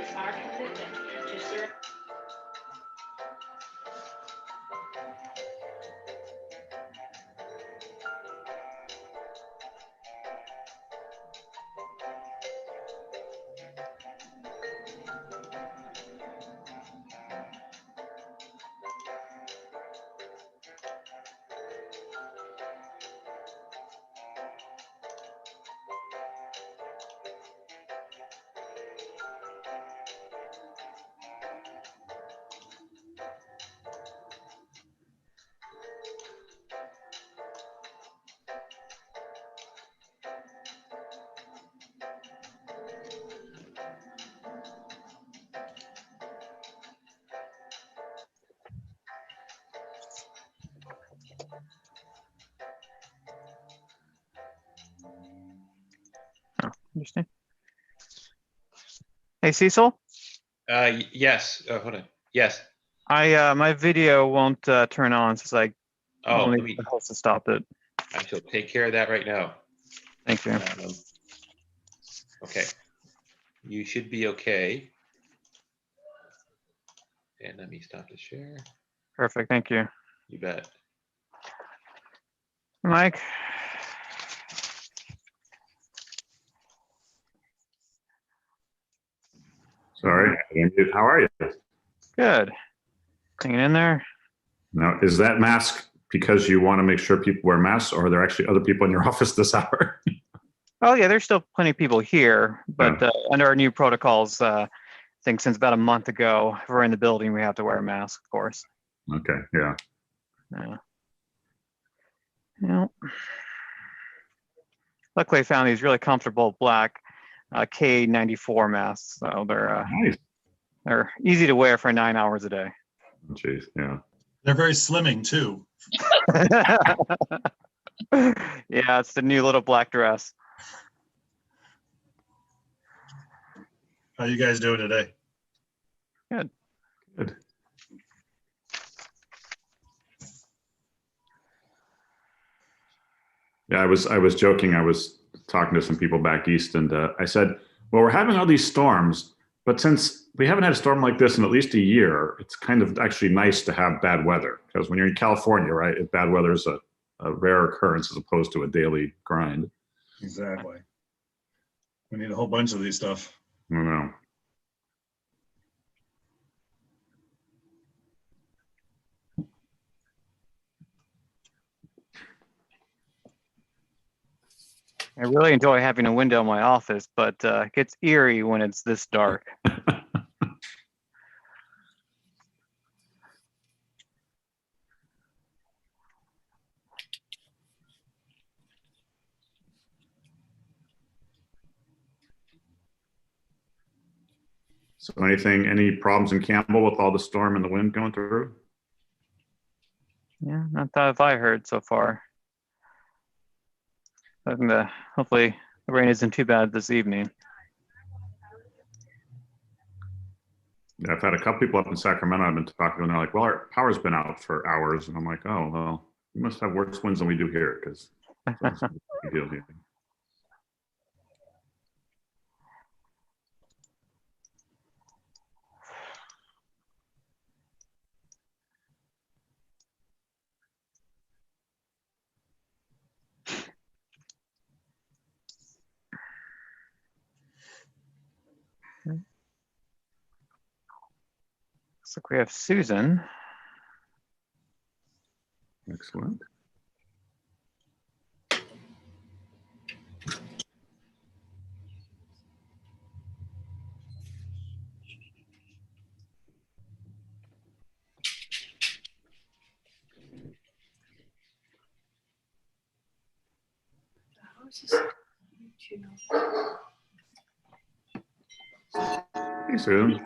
is our commitment to serve. Understand. Hey, Cecil. Yes. Hold on. Yes. My video won't turn on since I Oh, only the host to stop it. I shall take care of that right now. Thank you. Okay. You should be okay. And let me stop the share. Perfect. Thank you. You bet. Mike. Sorry, how are you? Good. Hanging in there. Now, is that mask because you want to make sure people wear masks, or are there actually other people in your office this hour? Oh yeah, there's still plenty of people here, but under our new protocols, I think since about a month ago, if we're in the building, we have to wear a mask, of course. Okay, yeah. Yeah. Luckily, I found these really comfortable black K94 masks, so Nice. they're easy to wear for 9 hours a day. Jeez, yeah. They're very slimming too. Yeah, it's the new little black dress. How you guys doing today? Good. Good. Yeah, I was joking. I was talking to some people back east, and I said, well, we're having all these storms, but since we haven't had a storm like this in at least a year, it's kind of actually nice to have bad weather, because when you're in California, right, bad weather is a rare occurrence as opposed to a daily grind. Exactly. We need a whole bunch of these stuff. I don't know. I really enjoy having a window in my office, but it gets eerie when it's this dark. So any problems in Campbell with all the storm and the wind going through? Yeah, not that I heard so far. Hopefully the rain isn't too bad this evening. Yeah, I've had a couple people up in Sacramento I've been talking to, and they're like, well, our power's been out for hours. And I'm like, oh, well, you must have worse winds than we do here, because it's a big deal here. Looks like we have Susan. Excellent. Hey, Susan.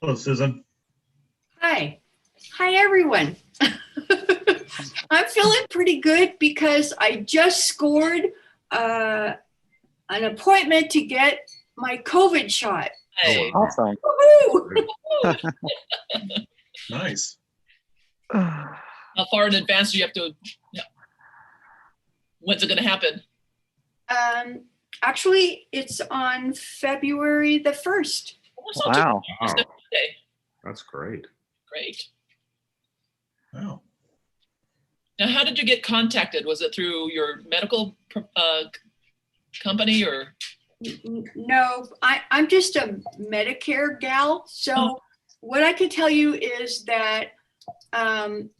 Hello, Susan. Hi. Hi, everyone. I'm feeling pretty good because I just scored an appointment to get my COVID shot. Awesome. Woohoo! Nice. How far in advance do you have to, yeah. When's it gonna happen? Actually, it's on February the 1st. Oh, that's not too Wow. bad. It's Wow, the day. that's great. Great. Wow. Now, how did you get contacted? Was it through your medical company or? No, I'm just a Medicare gal. So what I can tell you is that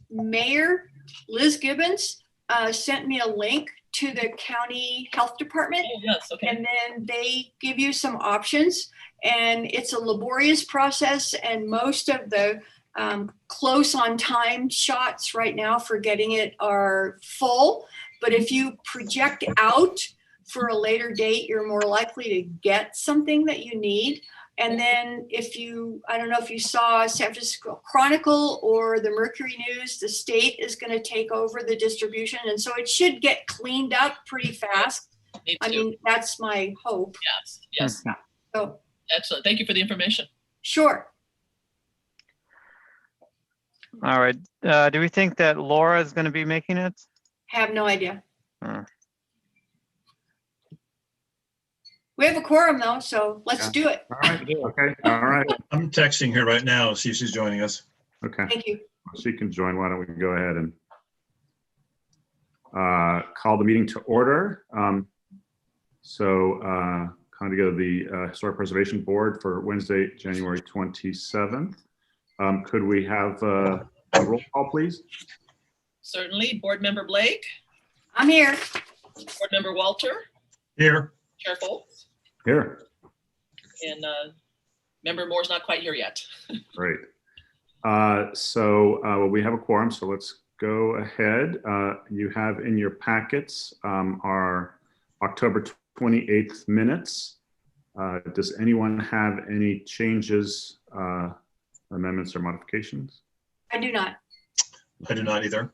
Mayor Liz Gibbons sent me a link to the county health department. Oh, yes, okay. And then they give you some options, and it's a laborious process, and most of the close on time shots right now for getting it are full. But if you project out for a later date, you're more likely to get something that you need. And then if you, I don't know if you saw San Francisco Chronicle or the Mercury News, the state is going to take over the distribution. And so it should get cleaned up pretty fast. Me I too. mean, that's my hope. Yes. So, Excellent. Thank you for the information. sure. All right. Do we think that Laura is going to be making it? Have no idea. Hmm. We have a quorum though, so let's do it. All right, okay, all right, I'm texting her right now, see if she's joining us. okay. Thank you. She can join. Why don't we go ahead and call the meeting to order. Kind of go to the Historic Preservation Board for Wednesday, January 27th. Could we have a roll call, please? Certainly. Board Member Blake, I'm here. Board Member Walter, Here, Chair Folks, Here, and Member Moore's not quite here yet. great. We have a quorum, so let's go ahead. You have in your packets our October 28th minutes. Does anyone have any changes, amendments, or modifications? I do not. I do not either.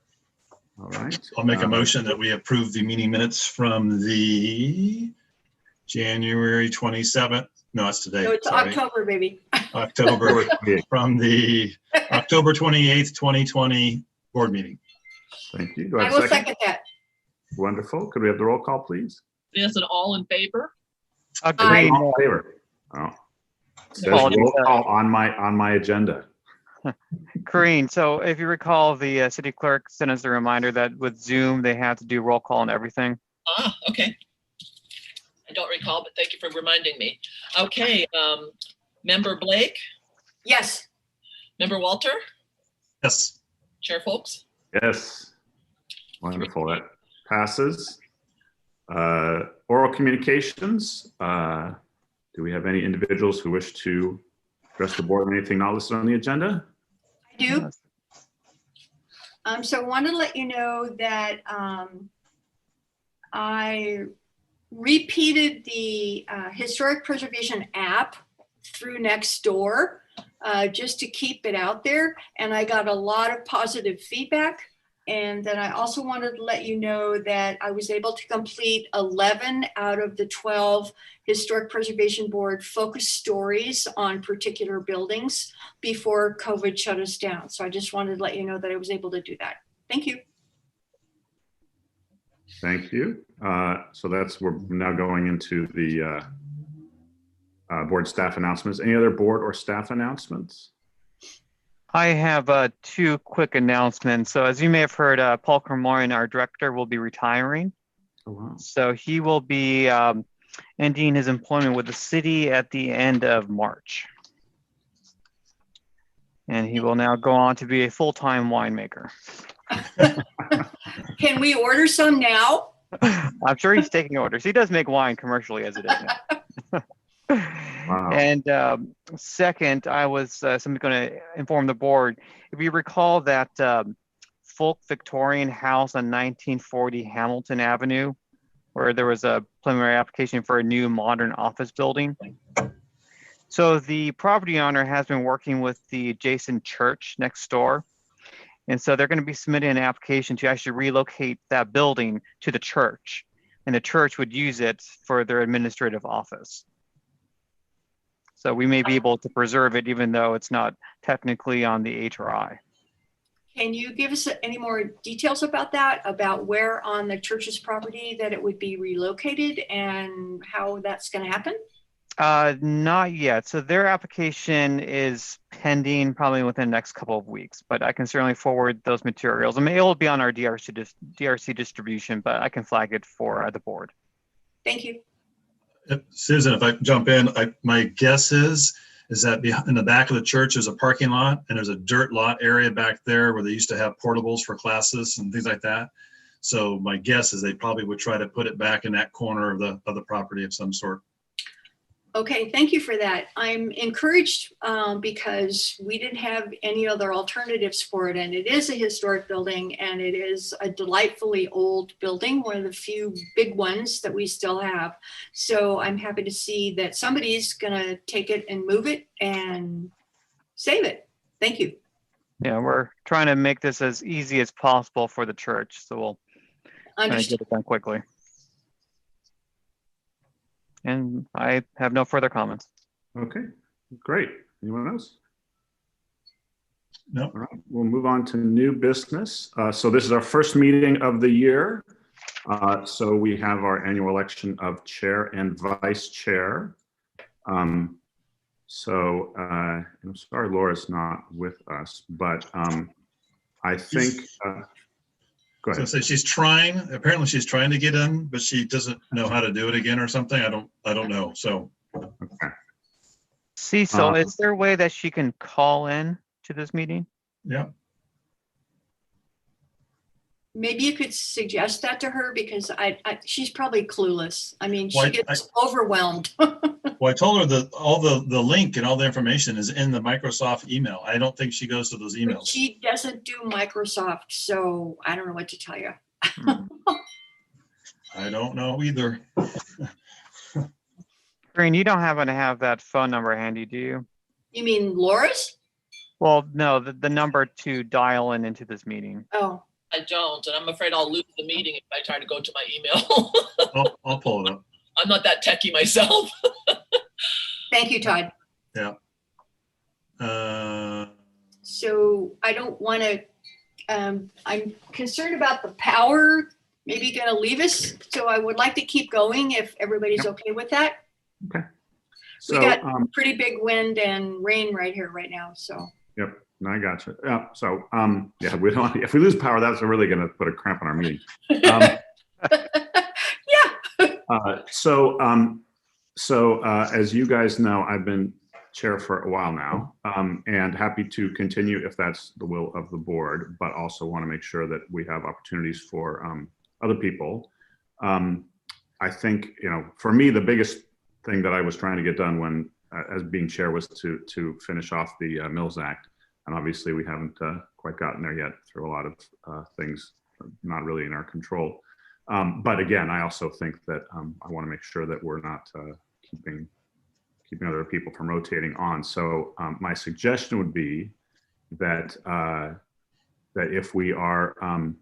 All right. I'll make a motion that we approve the meeting minutes from the January 27th. No, it's today. No, it's sorry. October, baby. October, from the October 28th, 2020 board meeting. Thank you. Do I I have will a second? second that. Wonderful. Could we have the roll call, please? Yes, and all in favor? Agreed. All in favor? Oh. It says Apologies, roll call on my agenda. Corrine, so if you recall, the city clerk sent us a reminder that with Zoom, they have to do roll call and everything. Ah, okay. I don't recall, but thank you for reminding me. Okay, Member Blake, Yes. Member Walter, Yes, Chair Folks. Yes. Wonderful. That passes. Oral communications. Do we have any individuals who wish to address the board on anything not listed on the agenda? I do. So I wanted to let you know that I repeated the historic preservation app through Nextdoor just to keep it out there. And I got a lot of positive feedback. And then I also wanted to let you know that I was able to complete 11 out of the 12 Historic Preservation Board focus stories on particular buildings before COVID shut us down. So I just wanted to let you know that I was able to do that. Thank you. Thank you. We're now going into the board staff announcements. Any other board or staff announcements? I have two quick announcements. So as you may have heard, Paul Kermorian, our director, will be retiring. Oh, wow. So he will be ending his employment with the city at the end of March. And he will now go on to be a full-time winemaker. Can we order some now? I'm sure he's taking orders. He does make wine commercially as it is now. Wow. And second, I was simply going to inform the board. If you recall that folk Victorian house on 1940 Hamilton Avenue, where there was a preliminary application for a new modern office building. So the property owner has been working with the adjacent church next door. And so they're going to be submitting an application to actually relocate that building to the church. And the church would use it for their administrative office. So we may be able to preserve it even though it's not technically on the HRI. Can you give us any more details about that, about where on the church's property that it would be relocated and how that's going to happen? Not yet. So their application is pending probably within the next couple of weeks, but I can certainly forward those materials. I mean, it'll be on our DRC distribution, but I can flag it for the board. Thank you. Susan, if I jump in, my guess is that in the back of the church is a parking lot, and there's a dirt lot area back there where they used to have portables for classes and things like that. So my guess is they probably would try to put it back in that corner of the property of some sort. Okay, thank you for that. I'm encouraged because we didn't have any other alternatives for it, and it is a historic building, and it is a delightfully old building, one of the few big ones that we still have. So I'm happy to see that somebody's gonna take it and move it and save it. Thank you. Yeah, we're trying to make this as easy as possible for the church, so we'll try to Understood. get it done quickly. And I have no further comments. Okay, great. Anyone else? No. All right, we'll move on to new business. So this is our first meeting of the year. So we have our annual election of chair and vice chair. I'm sorry Laura's not with us, but I think, go ahead. So she's trying, apparently she's trying to get in, but she doesn't know how to do it again or something. I don't know. So Okay. Cecil, is there a way that she can call in to this meeting? yeah. Maybe you could suggest that to her, because she's probably clueless. I mean, Well, she gets overwhelmed. Well, I told her that all the link and all the information is in the Microsoft email. I don't think she goes to those But emails. she doesn't do Microsoft, so I don't know what to tell you. I don't know either. Green, you don't happen to have that phone number handy, do you? You mean Laura's? Well, no, the number to dial in into this meeting. Oh, I don't, and I'm afraid I'll lose the meeting if I try to go to my email. I'll pull it up. I'm not that techie myself. thank you, Todd. So I don't want to, I'm concerned about the power maybe going to leave us. So I would like to keep going if everybody's okay with that. Okay. We So, got pretty big wind and rain right here right now, so. yep, no, I got you. Yeah, so, yeah, we don't, if we lose power, that's really going to put a cramp on our meeting. Yeah. As you guys know, I've been chair for a while now, and happy to continue if that's the will of the board, but also want to make sure that we have opportunities for other people. I think, for me, the biggest thing that I was trying to get done when, as being chair, was to finish off the Mills Act. And obviously we haven't quite gotten there yet through a lot of things not really in our control. But again, I also think that I want to make sure that we're not keeping other people from rotating on. So my suggestion would be that that if we want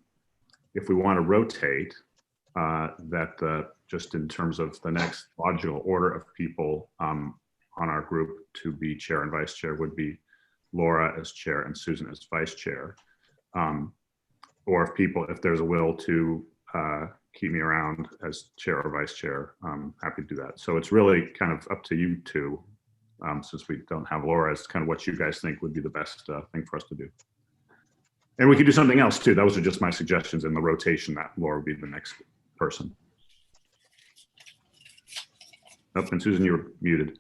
to rotate, that just in terms of the next logical order of people on our group to be chair and vice chair would be Laura as chair and Susan as vice chair. Or if there's a will to keep me around as chair or vice chair, I'm happy to do that. So it's really kind of up to you two, since we don't have Laura, as kind of what you guys think would be the best thing for us to do. And we could do something else too. Those are just my suggestions in the rotation, that Laura would be the next person. Oh, and Susan, you're muted.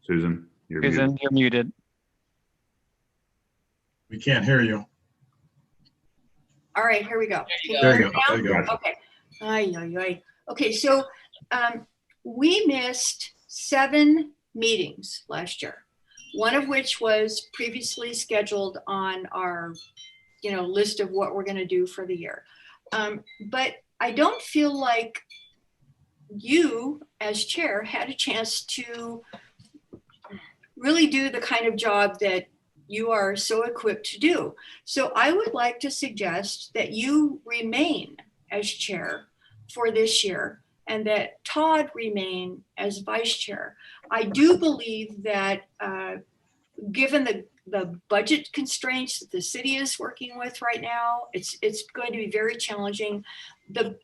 Susan, you're muted. You're muted. We can't hear you. All right, here we go. There you go. Now? There you go. Okay. Ay, ay, ay. Okay, so we missed 7 meetings last year, one of which was previously scheduled on our, list of what we're going to do for the year. But I don't feel like you, as chair, had a chance to really do the kind of job that you are so equipped to do. So I would like to suggest that you remain as chair for this year and that Todd remain as vice chair. I do believe that given the the budget constraints that the city is working with right now, it's going to be very challenging. The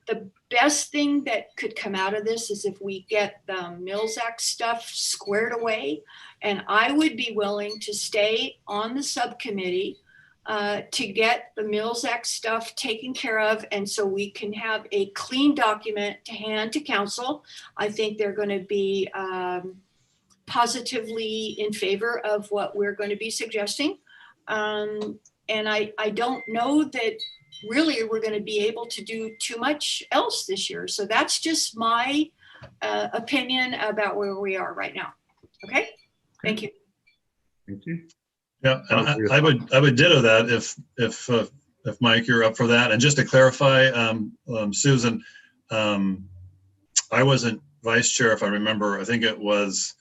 best thing that could come out of this is if we get the Mills Act stuff squared away. And I would be willing to stay on the subcommittee to get the Mills Act stuff taken care of. And so we can have a clean document to hand to council. I think they're going to be positively in favor of what we're going to be suggesting. And I don't know that really we're going to be able to do too much else this year. So that's just my opinion about where we are right now. Okay, thank you. Thank you. Yeah, and I would ditto that if Mike, you're up for that. And just to clarify, Susan, I wasn't vice chair, if I remember. I think it was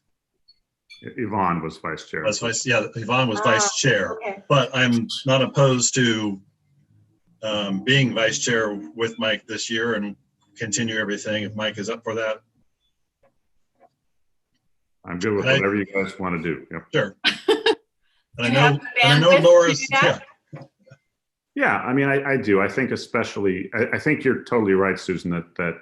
Yvonne was vice chair. Yvonne was vice chair. Okay. But I'm not opposed to being vice chair with Mike this year and continue everything if Mike is up for that. I'm good with whatever you guys want to do. Yep. Sure. And You have the I know bandwidth to Laura's, do that? Yeah, I mean, I do. I think especially, I think you're totally right, Susan, that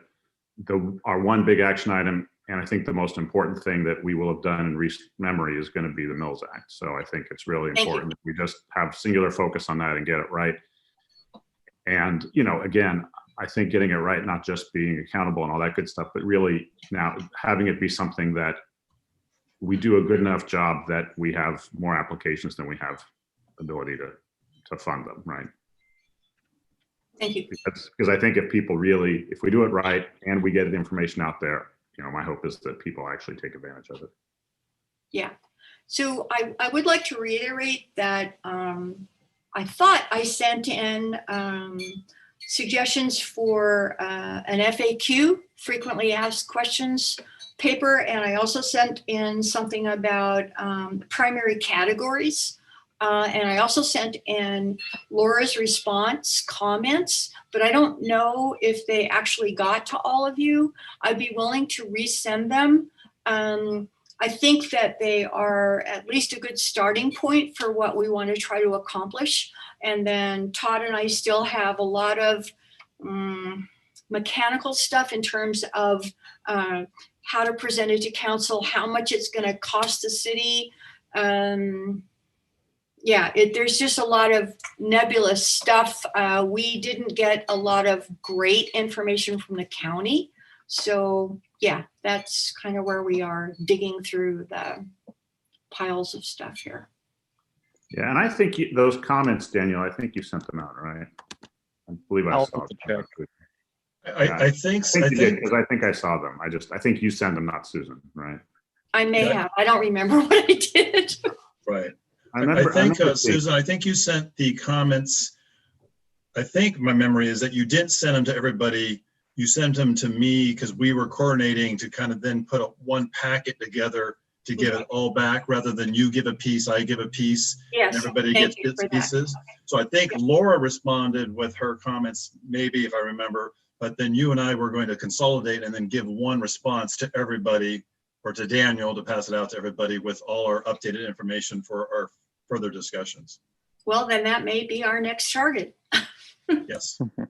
our one big action item, and I think the most important thing that we will have done in recent memory is going to be the Mills Act. So I think it's really important that we just have singular focus on that and get it right. And, you know, again, I think getting it right, not just being accountable and all that good stuff, but really now having it be something that we do a good enough job that we have more applications than we have ability to fund them, right? Thank you. Because I think if we do it right and we get the information out there, you know, my hope is that people actually take advantage of it. Yeah. So I would like to reiterate that I thought I sent in suggestions for an FAQ, frequently asked questions paper, and I also sent in something about primary categories. And I also sent in Laura's response comments, but I don't know if they actually got to all of you. I'd be willing to resend them. I think that they are at least a good starting point for what we want to try to accomplish. And then Todd and I still have a lot of mechanical stuff in terms of how to present it to council, how much it's going to cost the city. Yeah, there's just a lot of nebulous stuff. We didn't get a lot of great information from the county. So yeah, that's kind of where we are digging through the piles of stuff here. Yeah, and I think those comments, Daniel, I think you sent them out, right? I believe I I'll saw check. them. I think Because I think I saw them. I think you sent them, not Susan, right? I may have. I don't remember what I did. right. I think Susan, I think you sent the comments. I think my memory is that you didn't send them to everybody. You sent them to me because we were coordinating to kind of then put one packet together to get it all back, rather than you give a piece, I give a piece, Yes, and everybody thank gets you bits for and that. pieces. So I think Laura responded with her comments, maybe if I remember, but then you and I were going to consolidate and then give one response to everybody, or to Daniel to pass it out to everybody with all our updated information for our further discussions. Well, then that may be our next target. Yes. Okay.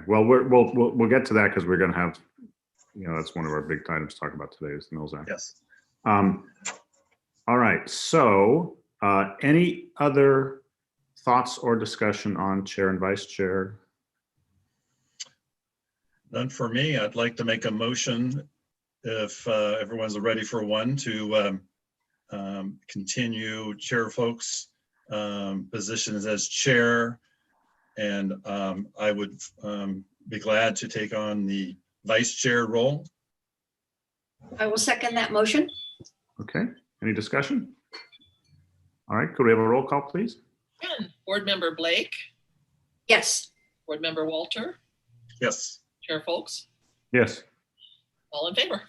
Well, we'll get to that because we're going to have, you know, that's one of our big items to talk about today is the Mills Act. Yes. All right. So, any other thoughts or discussion on chair and vice chair? None for me. I'd like to make a motion, if everyone's ready for one, to continue Chair Folks' positions as chair. And I would be glad to take on the vice chair role. I will second that motion. Okay. Any discussion? All right. Could we have a roll call, please? Board Member Blake, Yes. Board Member Walter, Yes. Chair Folks, Yes. all in favor.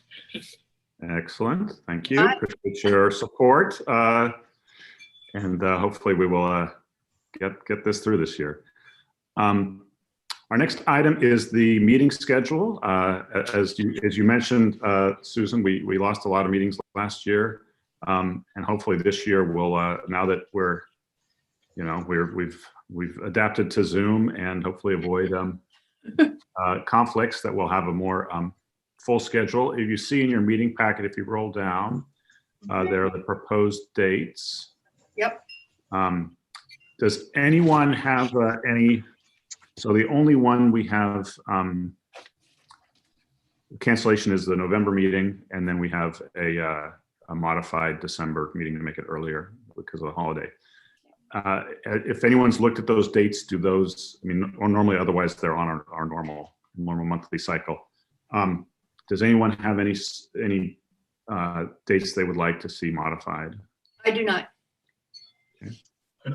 Excellent. Thank you. Aye. Appreciate your support. And hopefully we will get this through this year. Our next item is the meeting schedule. As you mentioned, Susan, we lost a lot of meetings last year. And hopefully this year we'll, now that we're, you know, we've adapted to Zoom and hopefully avoid conflicts, that we'll have a more full schedule. If you see in your meeting packet, if you roll down, there are the proposed dates. Yep. Does anyone have any? So the only one we have cancellation is the November meeting, and then we have a modified December meeting to make it earlier because of the holiday. If anyone's looked at those dates, do those, I mean, or normally otherwise they're on our normal monthly cycle. Does anyone have any dates they would like to see modified? I do not.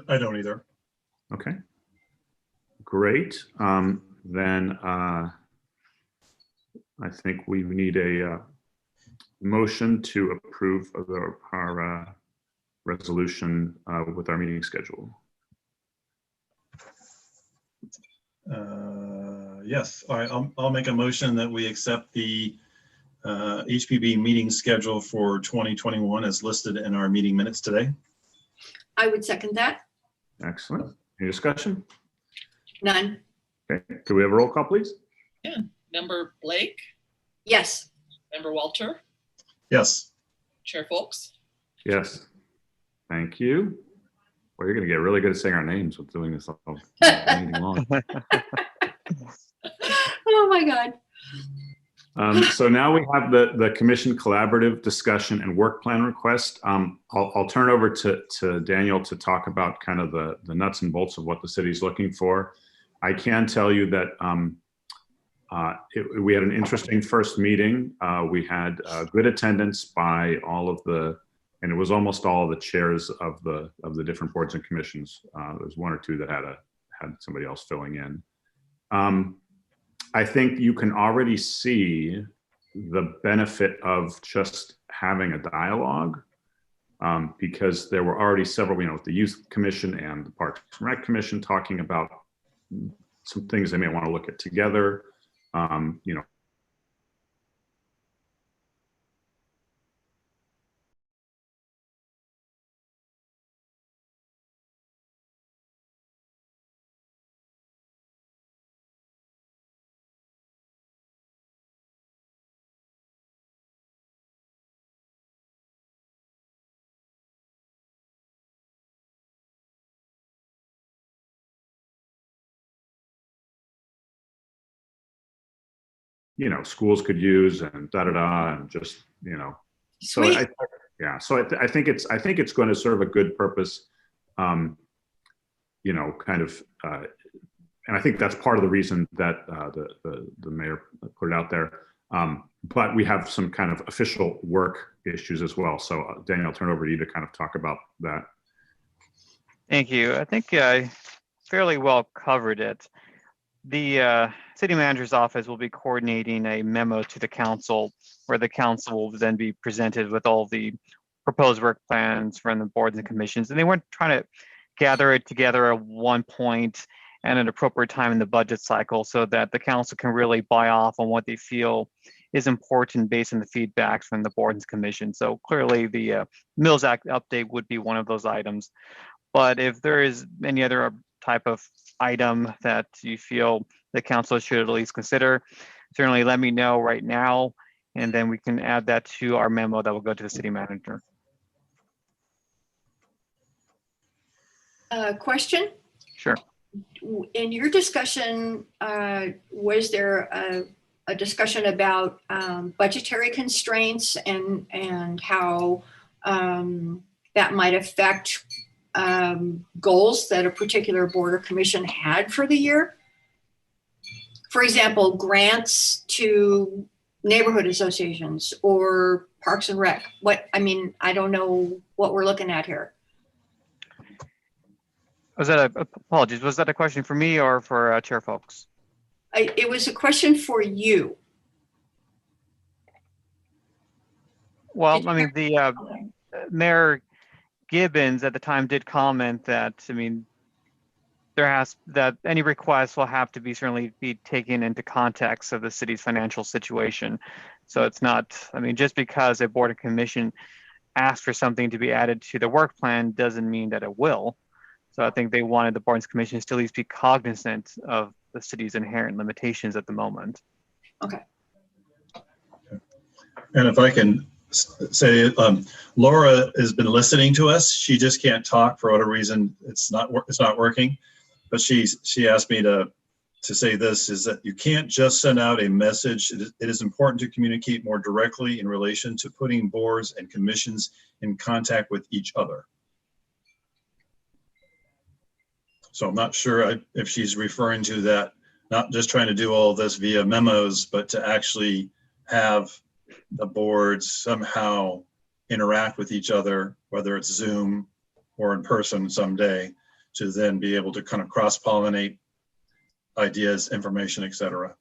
I don't either. Okay, great. Then I think we need a motion to approve of our resolution with our meeting schedule. Yes, all right, I'll make a motion that we accept the HPB meeting schedule for 2021 as listed in our meeting minutes today. I would second that. Excellent. Any discussion? None. Okay, could we have a roll call, please? Member Blake, Yes. Member Walter, Yes. Chair Folks. Yes. Thank you. Well, you're going to get really good at saying our names with doing this all meeting long. Oh my God. So now we have the commission collaborative discussion and work plan request. I'll turn over to Daniel to talk about kind of the nuts and bolts of what the city's looking for. I can tell you that we had an interesting first meeting. We had good attendance by all of and it was almost all of the chairs of the different boards and commissions. There was one or two that had somebody else filling in. I think you can already see the benefit of just having a dialogue, because there were already several, the Youth Commission and the Parks and Rec Commission talking about some things they may want to look at together. Schools could use and and just, Sweet. So I think it's going to serve a good purpose, and I think that's part of the reason that the mayor put it out there. But we have some kind of official work issues as well. So Daniel, I'll turn it over to you to kind of talk about that. Thank you. I think I fairly well covered it. The city manager's office will be coordinating a memo to the council, where the council will then be presented with all the proposed work plans from the boards and commissions. And they weren't trying to gather it together at one point and at an appropriate time in the budget cycle, so that the council can really buy off on what they feel is important based on the feedback from the boards and commission. So clearly the Mills Act update would be one of those items. But if there is any other type of item that you feel the council should at least consider, certainly let me know right now, and then we can add that to our memo that will go to the city manager. Question? Sure. In your discussion, was there a discussion about budgetary constraints and how that might affect goals that a particular board or commission had for the year? For example, grants to neighborhood associations or Parks and Rec. I don't know what we're looking at here. Apologies, was that a question for me or for Chair Folks? It was a question for you. Well, the Mayor Gibbons at the time did comment that, that any request will have to certainly be taken into context of the city's financial situation. So it's not, just because a board and commission ask for something to be added to the work plan doesn't mean that it will. So I think they wanted the boards and commissions to at least be cognizant of the city's inherent limitations at the moment. Okay. And if I can say, Laura has been listening to us. She just can't talk for whatever reason. It's not working. But she asked me to say this, is that you can't just send out a message. It is important to communicate more directly in relation to putting boards and commissions in contact with each other. So I'm not sure if she's referring to that, not just trying to do all this via memos, but to actually have the boards somehow interact with each other, whether it's Zoom or in person someday, to then be able to kind of cross-pollinate ideas, information, etc.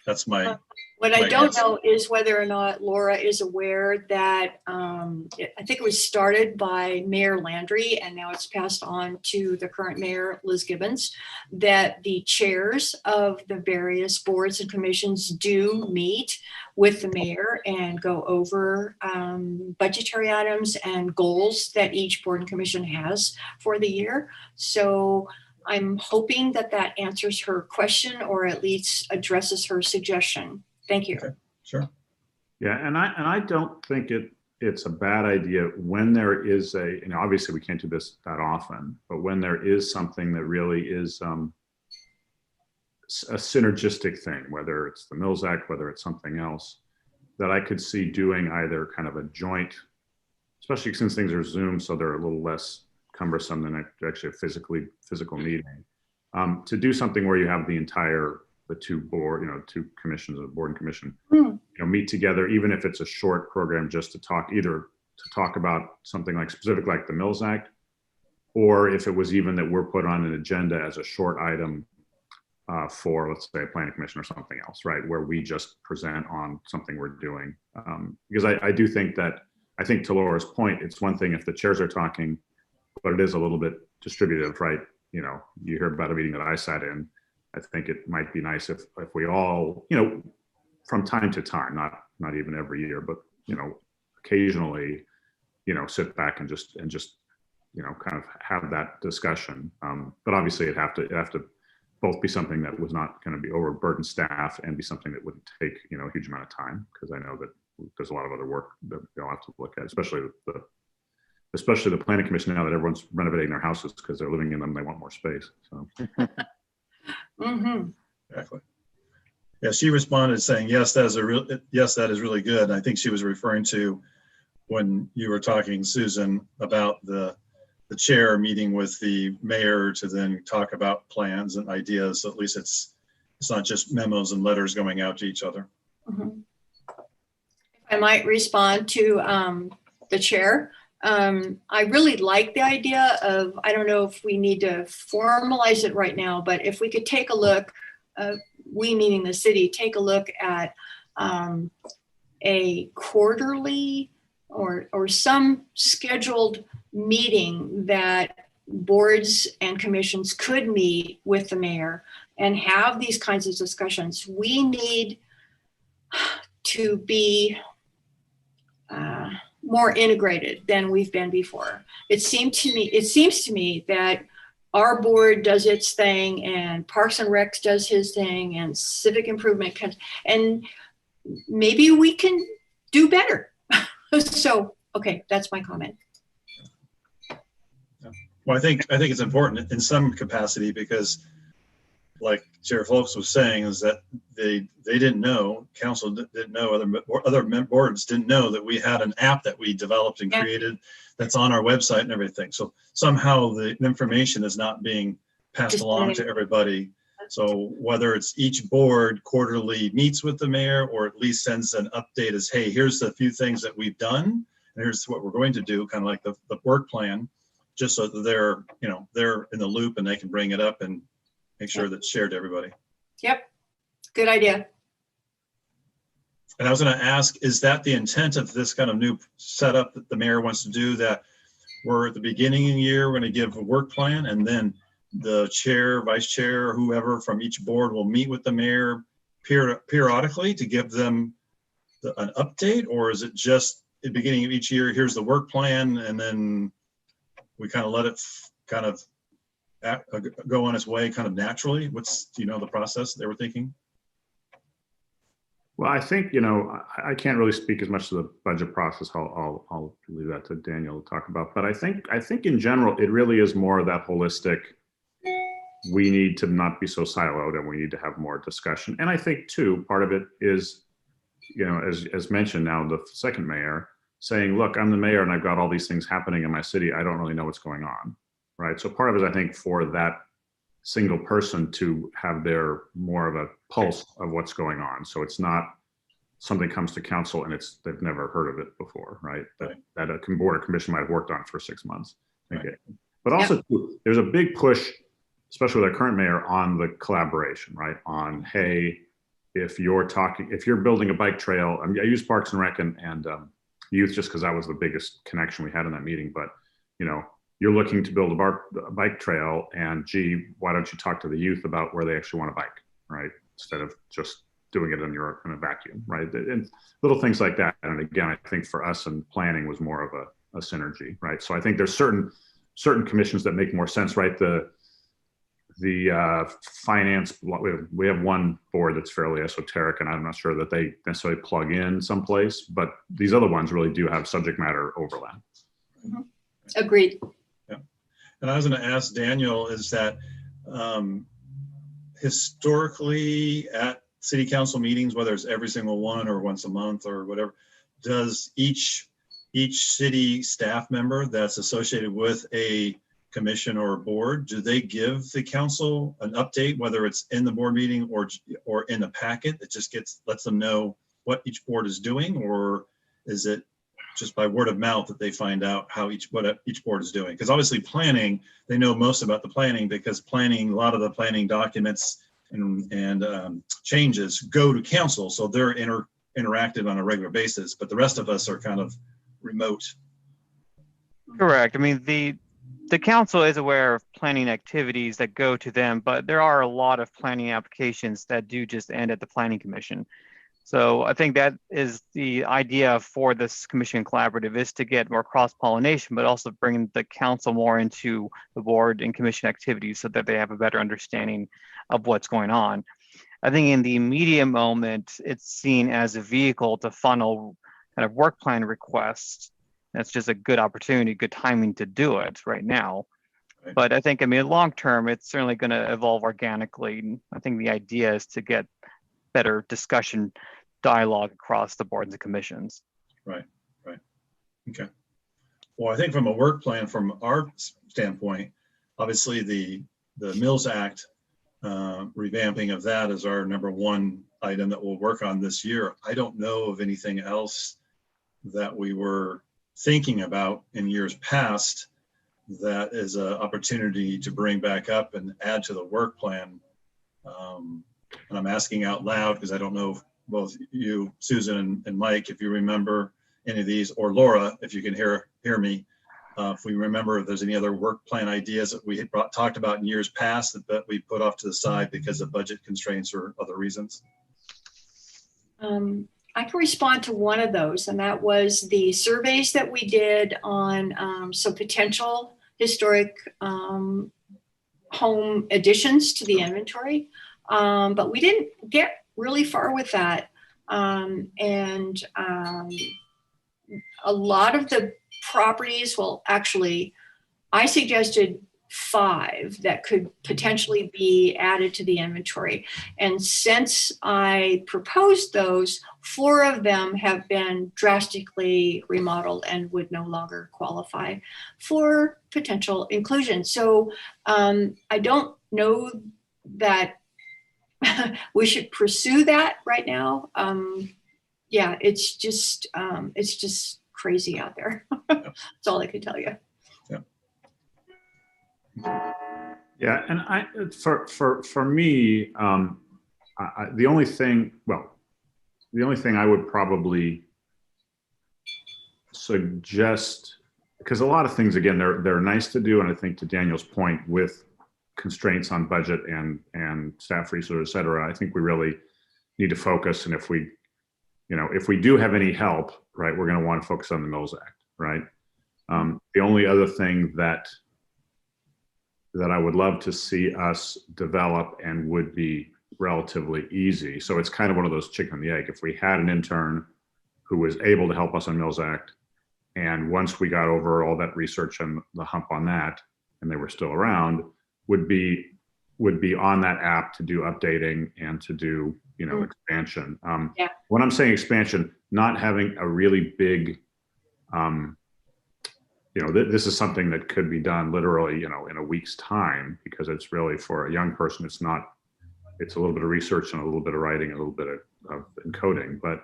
That's my What I don't guess. know is whether or not Laura is aware that I think it was started by Mayor Landry and now it's passed on to the current mayor, Liz Gibbons, that the chairs of the various boards and commissions do meet with the mayor and go over budgetary items and goals that each board and commission has for the year. So I'm hoping that that answers her question or at least addresses her suggestion. Thank you. Okay, sure. Yeah, and I don't think it's a bad idea when there is obviously we can't do this that often, but when there is something that really is a synergistic thing, whether it's the Mills Act, whether it's something else, that I could see doing either kind of a joint, especially since things are Zoom, so they're a little less cumbersome than actually a physical meeting, to do something where you have the two commissions, the board and commission, meet together, even if it's a short program, just to talk about something like specific, like the Mills Act, or if it was even that we're put on an agenda as a short item for, let's say, a planning commission or something else, right, where we just present on something we're doing. Because I do think that, I think to Laura's point, it's one thing if the chairs are talking, but it is a little bit distributive, right? You hear about a meeting that I sat in. I think it might be nice if we all, from time to time, not even every year, but occasionally, sit back and just kind of have that discussion. But obviously, it'd have to both be something that was not going to be overburden staff and be something that wouldn't take a huge amount of time, because I know that there's a lot of other work that they'll have to look at, especially the planning commission now that everyone's renovating their houses because they're living in them, they want more space. So. Mm-hmm. Exactly. Yeah, she responded saying, yes, that is really good. I think she was referring to when you were talking, Susan, about the chair meeting with the mayor to then talk about plans and ideas. So at least it's not just memos and letters going out to each other. Mm-hmm. I might respond to the chair. I really like the idea of, I don't know if we need to formalize it right now, but if we could take a look, we meaning the city, take a look at a quarterly or some scheduled meeting that boards and commissions could meet with the mayor and have these kinds of discussions. We need to be more integrated than we've been before. It seems to me that our board does its thing and Parks and Recs does his thing and Civic Improvement and maybe we can do better. So, okay, that's my comment. Well, I think it's important in some capacity because, like Chair Folks was saying, is that they didn't know, council didn't know, other boards didn't know that we had an app that we developed and created that's on our website and everything. So somehow the information is not being passed along to everybody. So whether it's each board quarterly meets with the mayor or at least sends an update as, hey, here's the few things that we've done and here's what we're going to do, kind of like the work plan, just so that they're in the loop and they can bring it up and make sure that's shared to everybody. Yep, good idea. And I was going to ask, is that the intent of this kind of new setup that the mayor wants to do, that we're at the beginning of the year, we're going to give a work plan and then the chair, vice chair, whoever from each board will meet with the mayor periodically to give them an update? Or is it just the beginning of each year, here's the work plan, and then we kind of let it kind of go on its way kind of naturally? Do you know the process they were thinking? Well, I think, I can't really speak as much to the budget process. I'll leave that to Daniel to talk about. But I think in general, it really is more of that holistic, we need to not be so siloed and we need to have more discussion. And I think too, part of it is, as mentioned now, the second mayor saying, look, I'm the mayor and I've got all these things happening in my city. I don't really know what's going on, right? So part of it is, I think, for that single person to have their more of a pulse of what's going on. So it's not something comes to council and they've never heard of it before, right? That a board or commission might have worked on for 6 months. Okay. But also there's a big push, especially with our current mayor, on the collaboration, right? On, hey, if you're building a bike trail, I use Parks and Rec and youth just because that was the biggest connection we had in that meeting. But, you're looking to build a bike trail, and gee, why don't you talk to the youth about where they actually want to bike, right? Instead of just doing it in a vacuum, right? And little things like that. And again, I think for us, and planning was more of a synergy, right? So I think there's certain commissions that make more sense, right? The finance, we have one board that's fairly esoteric, and I'm not sure that they necessarily plug in someplace, but these other ones really do have subject matter overlap. Mm-hmm. Agreed. And I was going to ask Daniel, is that historically at city council meetings, whether it's every single one or once a month or whatever, does each city staff member that's associated with a commission or a board, do they give the council an update, whether it's in the board meeting or in the packet that just lets them know what each board is doing? Or is it just by word of mouth that they find out what each board is doing? Because obviously planning, they know most about the planning, because a lot of the planning documents and changes go to council, so they're interactive on a regular basis, but the rest of us are kind of remote. Correct. I mean, the council is aware of planning activities that go to them, but there are a lot of planning applications that do just end at the planning commission. So I think that is the idea for this commission collaborative, is to get more cross-pollination, but also bring the council more into the board and commission activities so that they have a better understanding of what's going on. I think in the immediate moment, it's seen as a vehicle to funnel kind of work plan requests. That's just a good opportunity, good timing to do it right now. Right. But I think, long term, it's certainly going to evolve organically. I think the idea is to get better discussion dialogue across the boards and commissions. Right. Okay. Well, I think from a work plan, from our standpoint, obviously the Mills Act revamping of that is our number one item that we'll work on this year. I don't know of anything else that we were thinking about in years past that is an opportunity to bring back up and add to the work plan. And I'm asking out loud because I don't know if both you, Susan and Mike, if you remember any of these, or Laura, if you can hear me, if we remember if there's any other work plan ideas that we had talked about in years past that we put off to the side because of budget constraints or other reasons. I can respond to one of those, and that was the surveys that we did on some potential historic home additions to the inventory. But we didn't get really far with that. And a lot of the properties, well, actually, I suggested 5 that could potentially be added to the inventory. And since I proposed those, 4 of them have been drastically remodeled and would no longer qualify for potential inclusion. So I don't know that we should pursue that right now. Yeah, it's just crazy out there. That's all I can tell you. Yeah, and for me, the only thing I would probably suggest, because a lot of things, again, they're nice to do, and I think to Daniel's point, with constraints on budget and staff resources, et cetera, I think we really need to focus. And if we if we do have any help, right, we're going to want to focus on the Mills Act, right? The only other thing that I would love to see us develop and would be relatively easy. So it's kind of one of those chicken and the egg. If we had an intern who was able to help us on Mills Act, and once we got over all that research and the hump on that, and they were still around, would be on that app to do updating and to do, expansion. Yeah. When I'm saying expansion, not having a really big, this is something that could be done literally, in a week's time, because it's really for a young person, it's a little bit of research and a little bit of writing, a little bit of encoding, but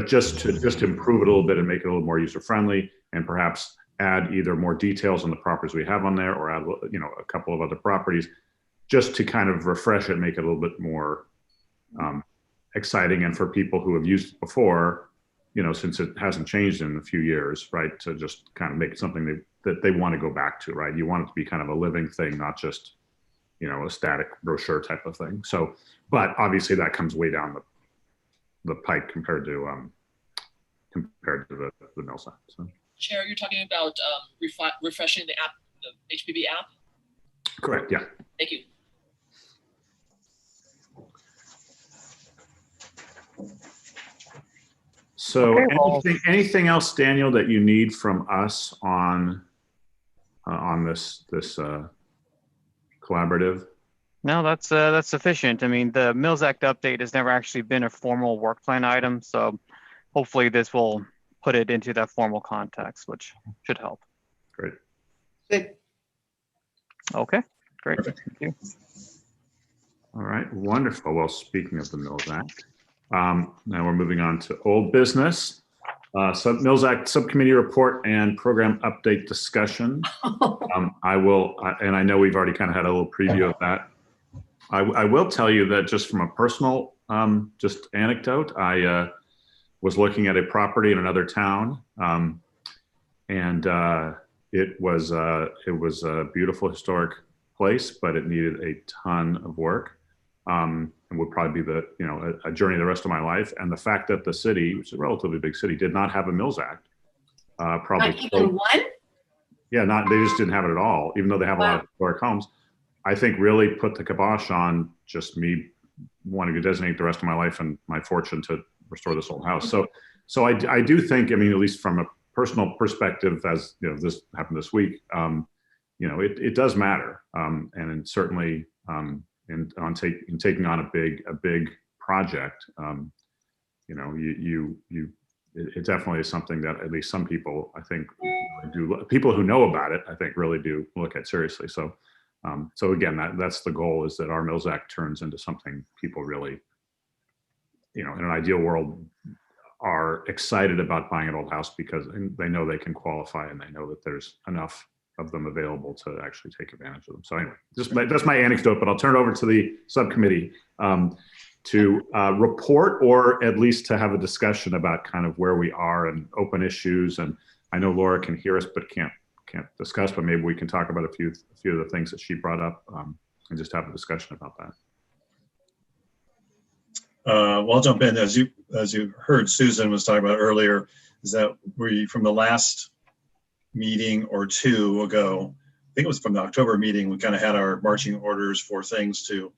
just to improve it a little bit and make it a little more user friendly, and perhaps add either more details on the properties we have on there, or add, a couple of other properties, just to kind of refresh it, make it a little bit more exciting. And for people who have used it before, since it hasn't changed in a few years, right, to just kind of make it something that they want to go back to, right? You want it to be kind of a living thing, not just, a static brochure type of thing. So, but obviously that comes way down the pipe compared to the Mills Act. So. Chair, you're talking about refreshing the app, the HPB app? Correct, yeah. Thank you. So Okay, well, anything else, Daniel, that you need from us on this collaborative? No, that's sufficient. I mean, the Mills Act update has never actually been a formal work plan item, so hopefully this will put it into that formal context, which should help. Great. Good. Okay, great. Perfect. Thank you. All right, wonderful. Well, speaking of the Mills Act, now we're moving on to old business. Mills Act Subcommittee Report and Program Update Discussion. I will, and I know we've already kind of had a little preview of that. I will tell you that just from a personal just anecdote, I was looking at a property in another town, and it was a beautiful historic place, but it needed a ton of work, and would probably be a journey the rest of my life. And the fact that the city, which is a relatively big city, did not have a Mills Act, probably Not even one? yeah, they just didn't have it at all, even though they have a lot of historic homes. I think really put the kibosh on just me wanting to designate the rest of my life and my fortune to restore this old house. So I do think, I mean, at least from a personal perspective, as this happened this week, it does matter, and certainly in taking on a big project, it definitely is something that at least some people, I think, do. People who know about it, I think, really do look at seriously. So again, that's the goal, is that our Mills Act turns into something people really, in an ideal world, are excited about buying an old house because they know they can qualify and they know that there's enough of them available to actually take advantage of them. So anyway, that's my anecdote, but I'll turn it over to the subcommittee to report, or at least to have a discussion about kind of where we are and open issues. And I know Laura can hear us, but can't discuss, but maybe we can talk about a few of the things that she brought up, and just have a discussion about that. Well, I'll jump in. As you heard Susan was talking about earlier, is that from the last meeting or two ago, I think it was from the October meeting, we kind of had our marching orders for things to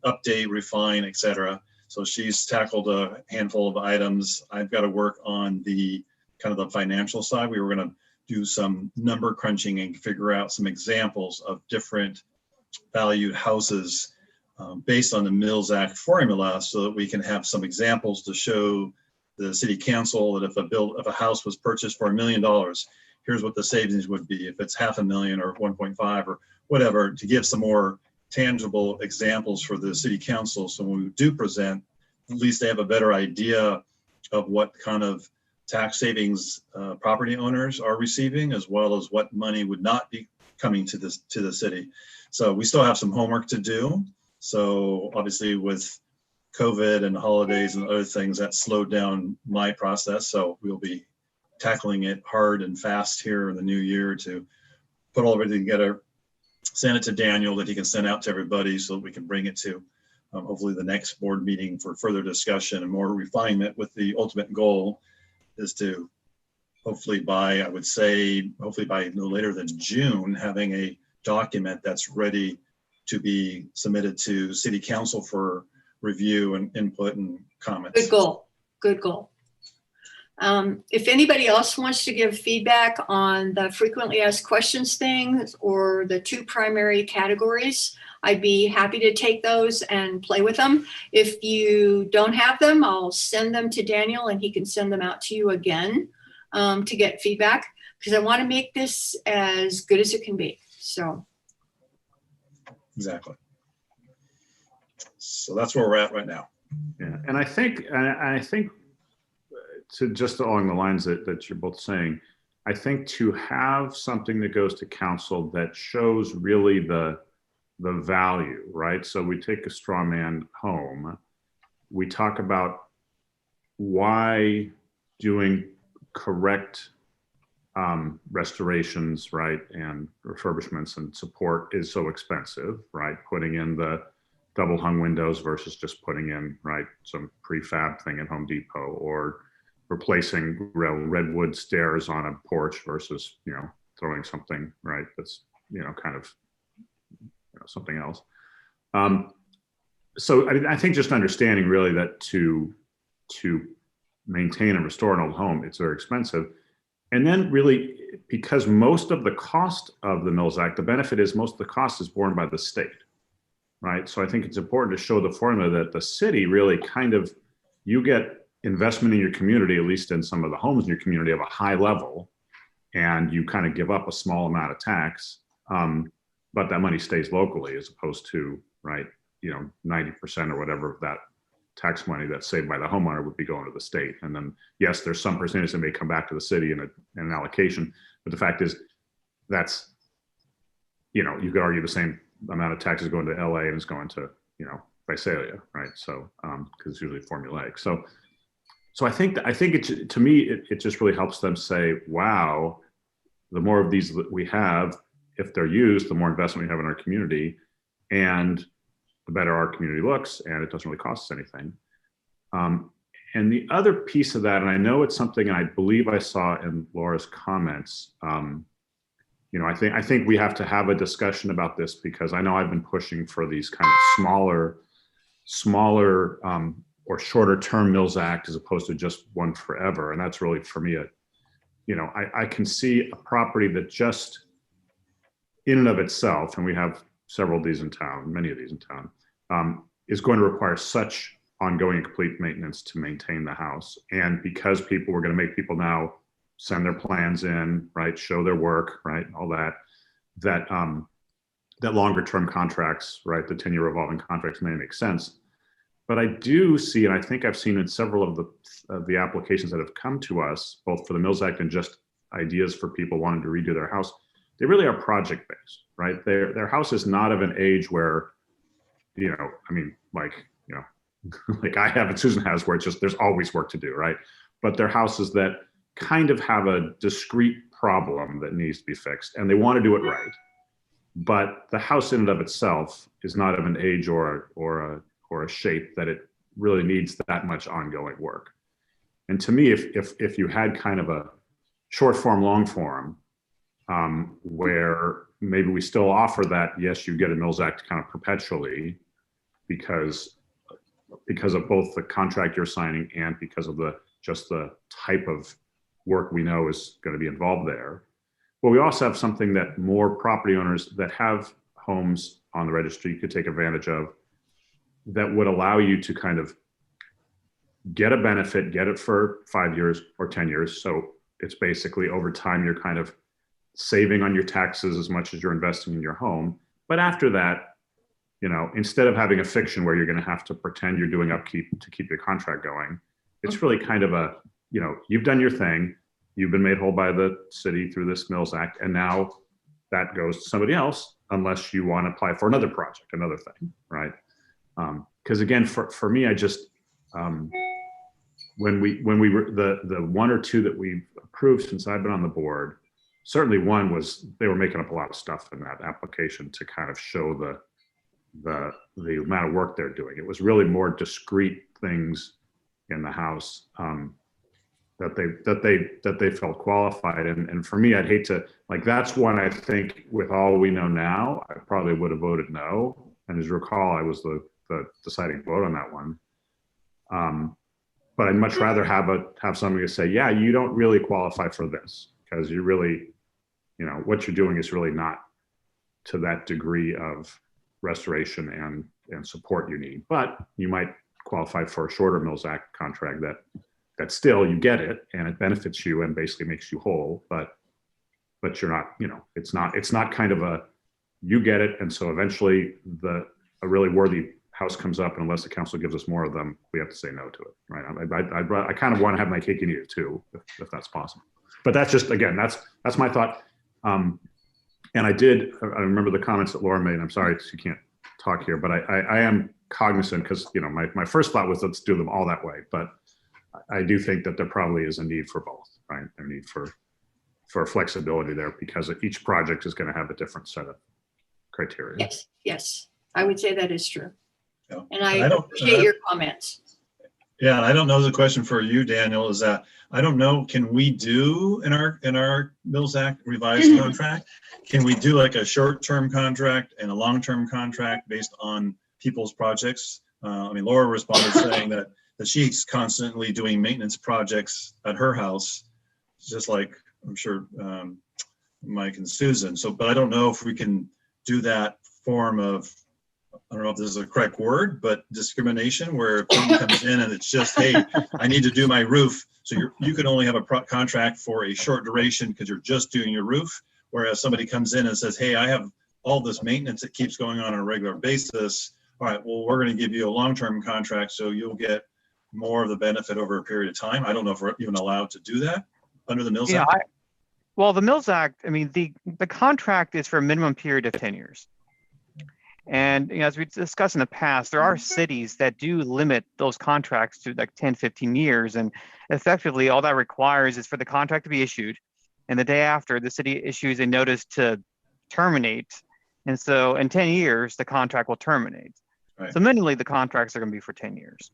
update, refine, etc. So she's tackled a handful of items. I've got to work on the kind of the financial side. We were going to do some number crunching and figure out some examples of different valued houses based on the Mills Act formula, so that we can have some examples to show the city council that if a house was purchased for $1 million, here's what the savings would be if it's $500,000 or 1.5 or whatever, to give some more tangible examples for the city council. So when we do present, at least they have a better idea of what kind of tax savings property owners are receiving, as well as what money would not be coming to the city. So we still have some homework to do. So obviously with COVID and holidays and other things, that slowed down my process. So we'll be tackling it hard and fast here in the new year to put all everything together, send it to Daniel that he can send out to everybody so that we can bring it to hopefully the next board meeting for further discussion and more refinement, with the ultimate goal is to hopefully by, I would say, hopefully by no later than June, having a document that's ready to be submitted to City Council for review and input and comments. Good goal. Good goal. If anybody else wants to give feedback on the frequently asked questions things or the two primary categories, I'd be happy to take those and play with them. If you don't have them, I'll send them to Daniel and he can send them out to you again to get feedback, because I want to make this as good as it can be. So. Exactly. So that's where we're at right now. Yeah, and I think to just along the lines that you're both saying, I think to have something that goes to council that shows really the value, right? So we take a straw man home, we talk about why doing correct restorations, right, and refurbishments and support is so expensive, right? Putting in the double hung windows versus just putting in, right, some prefab thing at Home Depot, or replacing redwood stairs on a porch versus, you know, throwing something, right, that's, you know, kind of, you know, something else. So I think just understanding really that to maintain and restore an old home, it's very expensive. And then really, because most of the cost of the Mills Act, the benefit is most of the cost is borne by the state, right? So I think it's important to show the formula that the city really kind of, you get investment in your community, at least in some of the homes in your community, of a high level, and you kind of give up a small amount of tax, but that money stays locally, as opposed to, right, you know, 90% or whatever of that tax money that's saved by the homeowner would be going to the state. And then, yes, there's some percentage that may come back to the city in an allocation, but the fact is that's, you know, you could argue the same amount of taxes going to LA and it's going to, you know, Visalia, right? So, because it's usually formulaic. So I think it, to me, it just really helps them say, wow, the more of these that we have, if they're used, the more investment we have in our community, and the better our community looks, and it doesn't really cost us anything. And the other piece of that, and I know it's something I believe I saw in Laura's comments, you know, I think we have to have a discussion about this, because I know I've been pushing for these kind of smaller or shorter term Mills Act, as opposed to just one forever. And that's really, for me, you know, I can see a property that just in and of itself, and we have several of these in town, many of these in town, is going to require such ongoing and complete maintenance to maintain the house. And because we're going to make people now send their plans in, right, show their work, right, all that longer term contracts, right, the 10-year revolving contracts may make sense. But I do see, and I think I've seen in several of the applications that have come to us, both for the Mills Act and just ideas for people wanting to redo their house, they really are project based, right? Their house is not of an age where, you know, I mean, like, you know, like I have and Susan has, where it's just, there's always work to do, right? But they're houses that kind of have a discrete problem that needs to be fixed, and they want to do it right. But the house in and of itself is not of an age or a shape that it really needs that much ongoing work. And to me, if you had kind of a short form, long form, where maybe we still offer that, yes, you get a Mills Act kind of perpetually, because of both the contract you're signing and because of just the type of work we know is going to be involved there. But we also have something that more property owners that have homes on the registry could take advantage of, that would allow you to kind of get a benefit, get it for 5 years or 10 years. So it's basically over time, you're kind of saving on your taxes as much as you're investing in your home. But after that, you know, instead of having a fiction where you're going to have to pretend you're doing upkeep to keep your contract going, it's really kind of a, you know, you've done your thing, you've been made whole by the city through this Mills Act, and now that goes to somebody else, unless you want to apply for another project, another thing, right? Because again, for me, I just, when we were the one or two that we've approved since I've been on the board, certainly one was, they were making up a lot of stuff in that application to kind of show the amount of work they're doing. It was really more discrete things in the house that they felt qualified. And for me, I'd hate to, like, that's one I think with all we know now, I probably would have voted no. And as you recall, I was the deciding vote on that one. But I'd much rather have somebody to say, yeah, you don't really qualify for this because you really, what you're doing is really not to that degree of restoration and support you need. But you might qualify for a shorter Mills Act contract that still you get it and it benefits you and basically makes you whole. But you're not, it's not kind of a, you get it. And so eventually a really worthy house comes up, and unless the council gives us more of them, we have to say no to it, right? I kind of want to have my cake and eat it too, if that's possible. But that's just, again, that's my thought. And I remember the comments that Laura made, and I'm sorry she can't talk here, but I am cognizant because, my first thought was let's do them all that way. But I do think that there probably is a need for both, right? A need for flexibility there because each project is going to have a different set of criteria. Yes, I would say that is true. Yeah. And I appreciate your comments. Yeah, I don't know, the question for you, Daniel, is that I don't know, can we do in our Mills Act revised contract, can we do like a short-term contract and a long-term contract based on people's projects? Laura responded saying that she's constantly doing maintenance projects at her house, just like I'm sure Mike and Susan. So, but I don't know if we can do that form of, I don't know if this is a correct word, but discrimination, where if someone comes in and it's just, hey, I need to do my roof. So you could only have a contract for a short duration because you're just doing your roof. Whereas somebody comes in and says, hey, I have all this maintenance that keeps going on a regular basis. All right, well, we're going to give you a long-term contract so you'll get more of the benefit over a period of time. I don't know if we're even allowed to do that under the Mills Act. Well, the Mills Act, the contract is for a minimum period of 10 years. And as we discussed in the past, there are cities that do limit those contracts to like 10, 15 years. And effectively, all that requires is for the contract to be issued. And the day after, the city issues a notice to terminate. And so in 10 years, the contract will terminate. Right. So minimally, the contracts are going to be for 10 years.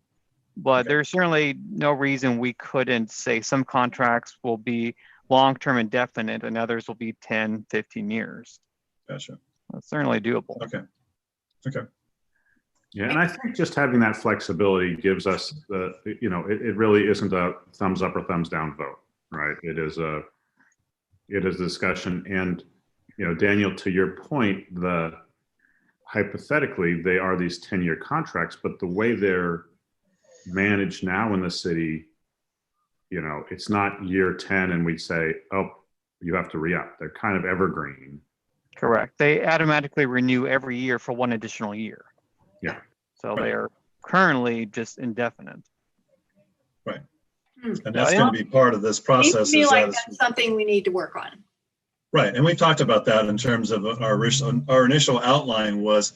But there's certainly no reason we couldn't say some contracts will be long-term indefinite and others will be 10, 15 years. Gotcha. That's certainly doable. Okay. Yeah, and I think just having that flexibility gives us it really isn't a thumbs up or thumbs down vote, right? It is a discussion. And, Daniel, to your point, hypothetically, they are these 10-year contracts, but the way they're managed now in the city, it's not year 10 and we'd say, oh, you have to re-up. They're kind of evergreen. Correct. They automatically renew every year for one additional year. Yeah. So they are currently just indefinite. Right. And that's going to be part of this process. Seems to me like that's something we need to work on. Right. And we've talked about that in terms of our initial outline was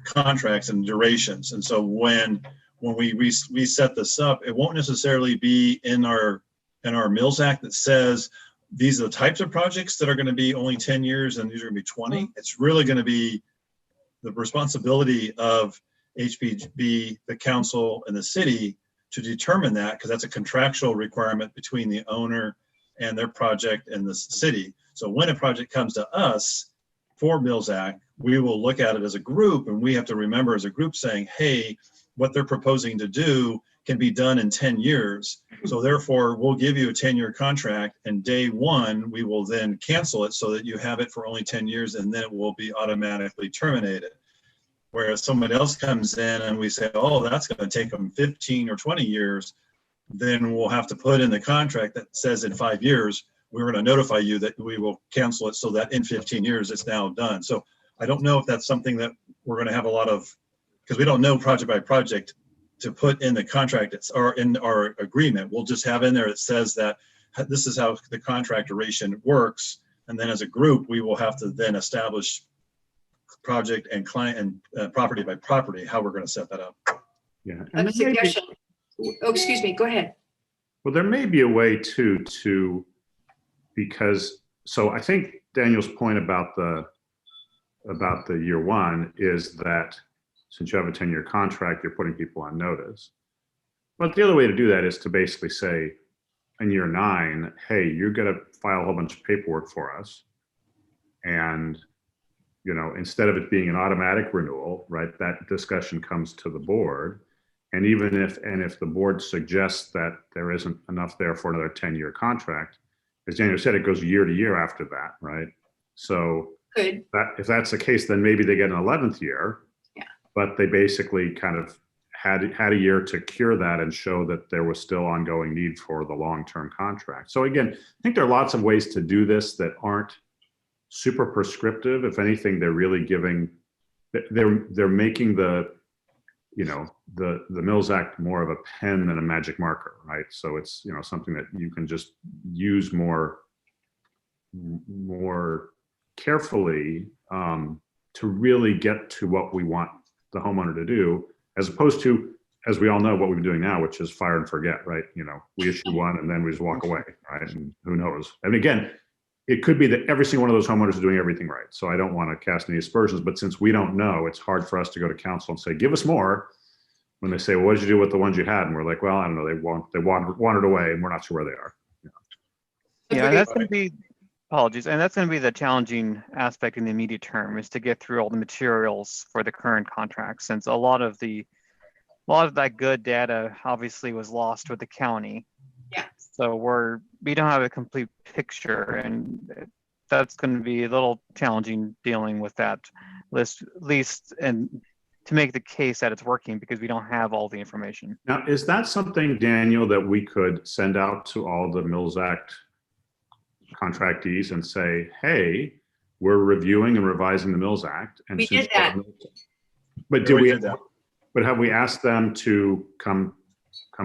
contracts and durations. And so when we set this up, it won't necessarily be in our Mills Act that says these are the types of projects that are going to be only 10 years and these are going to be 20. It's really going to be the responsibility of HPB, the council, and the city to determine that, because that's a contractual requirement between the owner and their project and the city. So when a project comes to us for Mills Act, we will look at it as a group, and we have to remember as a group saying, hey, what they're proposing to do can be done in 10 years. So therefore, we'll give you a 10-year contract, and day one, we will then cancel it so that you have it for only 10 years, and then it will be automatically terminated. Whereas somebody else comes in and we say, oh, that's going to take them 15 or 20 years, then we'll have to put in the contract that says in 5 years, we're going to notify you that we will cancel it so that in 15 years it's now done. So I don't know if that's something that we're going to have a lot of, because we don't know project by project to put in the contract or in our agreement. We'll just have in there, it says that this is how the contract duration works. And then as a group, we will have to then establish project and client and property by property, how we're going to set that up. Yeah. I have a suggestion. Oh, excuse me, go ahead. Well, there may be a way too, because, so I think Daniel's point about the year one is that since you have a 10-year contract, you're putting people on notice. But the other way to do that is to basically say in year 9, hey, you're going to file a whole bunch of paperwork for us. And, you know, instead of it being an automatic renewal, right, that discussion comes to the board. And even if the board suggests that there isn't enough there for another 10-year contract, as Daniel said, it goes year to year after that, right? So Good. if that's the case, then maybe they get an 11th year, Yeah. but they basically kind of had a year to cure that and show that there was still ongoing need for the long-term contract. So again, I think there are lots of ways to do this that aren't super prescriptive. If anything, they're really they're making the Mills Act more of a pen than a magic marker, right? So it's, you know, something that you can just use more carefully to really get to what we want the homeowner to do, as opposed to, as we all know, what we've been doing now, which is fire and forget, right? You know, we issue one and then we just walk away, right? And who knows? And again, it could be that every single one of those homeowners is doing everything right. So I don't want to cast any aspersions, but since we don't know, it's hard for us to go to council and say, give us more. When they say, well, what did you do with the ones you had? And we're like, well, I don't know. They wandered away and we're not sure where they are. Yeah, and that's going to be, apologies, and that's going to be the challenging aspect in the immediate term, is to get through all the materials for the current contract, since a lot of that good data obviously was lost with the county. Yeah. So we don't have a complete picture, and that's going to be a little challenging dealing with that list, at least, and to make the case that it's working, because we don't have all the information. Now, is that something, Daniel, that we could send out to all the Mills Act contractees and say, hey, we're reviewing and revising the Mills Act? And We did that. But Yeah, we did that. But have we asked them to come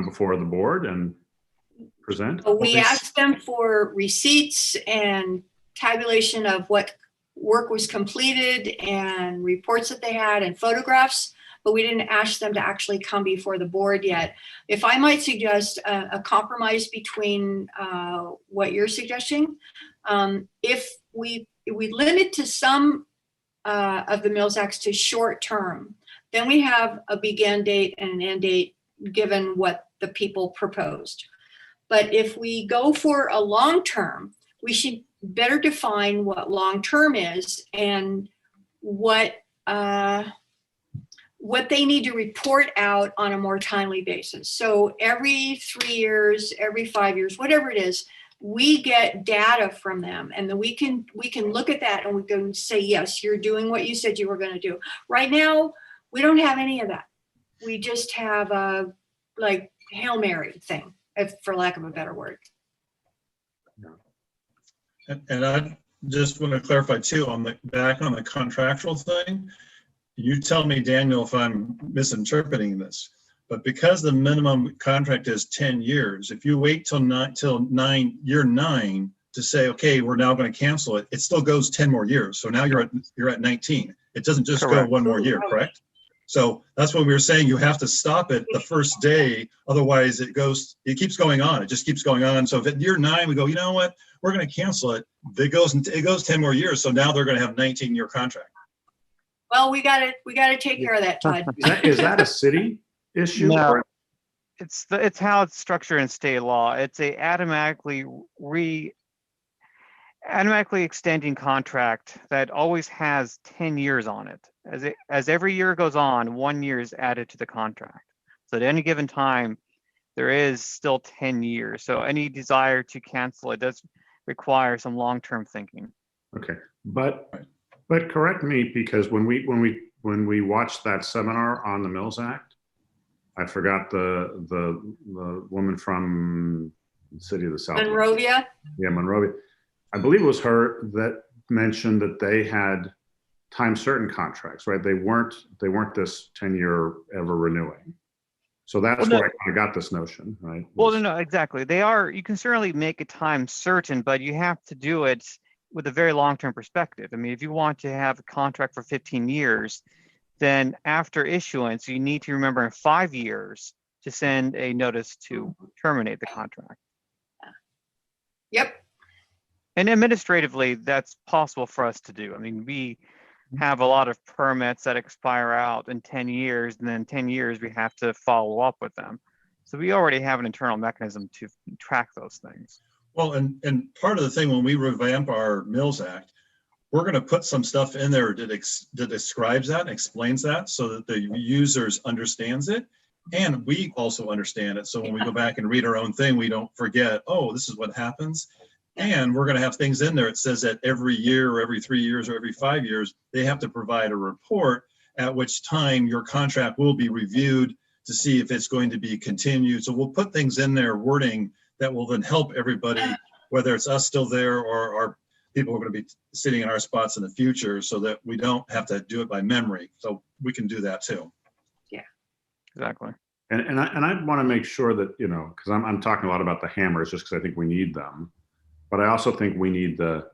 before the board and present? We asked them for receipts and tabulation of what work was completed and reports that they had and photographs, but we didn't ask them to actually come before the board yet. If I might suggest a compromise between what you're suggesting, if we limit to some of the Mills Acts to short term, then we have a begin date and an end date given what the people proposed. But if we go for a long term, we should better define what long term is and what they need to report out on a more timely basis. So every 3 years, every 5 years, whatever it is, we get data from them, and then we can look at that and we can say, yes, you're doing what you said you were going to do. Right now, we don't have any of that. We just have a like Hail Mary thing, for lack of a better word. And I just want to clarify too, back on the contractual thing, you tell me, Daniel, if I'm misinterpreting this, but because the minimum contract is 10 years, if you wait till year 9 to say, okay, we're now going to cancel it, it still goes 10 more years. So now you're at 19. It doesn't just Correct. go one more year, correct? So that's what we were saying. You have to stop it the first day. Otherwise it keeps going on. It just keeps going on. So if at year 9, we go, you know what, we're going to cancel it. It goes 10 more years. So now they're going to have 19-year contract. Well, we got to take care of that, Todd. Is that a city issue? No. Or- It's how it's structured in state law. It's a automatically extending contract that always has 10 years on it. As every year goes on, 1 year is added to the contract. So at any given time, there is still 10 years. So any desire to cancel it does require some long-term thinking. Okay, but correct me, because when we watched that seminar on the Mills Act, I forgot the woman from the city of the South. Monrovia. Yeah, Monrovia. I believe it was her that mentioned that they had time certain contracts, right? They weren't this 10-year ever renewing. So that's where I kind of got this notion, right? Well, no, exactly. They are, you can certainly make a time certain, but you have to do it with a very long-term perspective. I mean, if you want to have a contract for 15 years, then after issuance, you need to remember in 5 years to send a notice to terminate the contract. Yep. And administratively, that's possible for us to do. I mean, have a lot of permits that expire out in 10 years, and then 10 years we have to follow up with them. So we already have an internal mechanism to track those things. Well, and part of the thing when we revamp our Mills Act, we're going to put some stuff in there that describes that and explains that so that the users understands it. And we also understand it. So when we go back and read our own thing, we don't forget, oh, this is what happens. And we're going to have things in there. It says that every year or every 3 years or every 5 years, they have to provide a report, at which time your contract will be reviewed to see if it's going to be continued. So we'll put things in there, wording that will then help everybody, whether it's us still there or our people who are going to be sitting in our spots in the future, so that we don't have to do it by memory. So we can do that too. Exactly. And I want to make sure that, you know, because I'm talking a lot about the hammers just because I think we need them, but I also think we need the,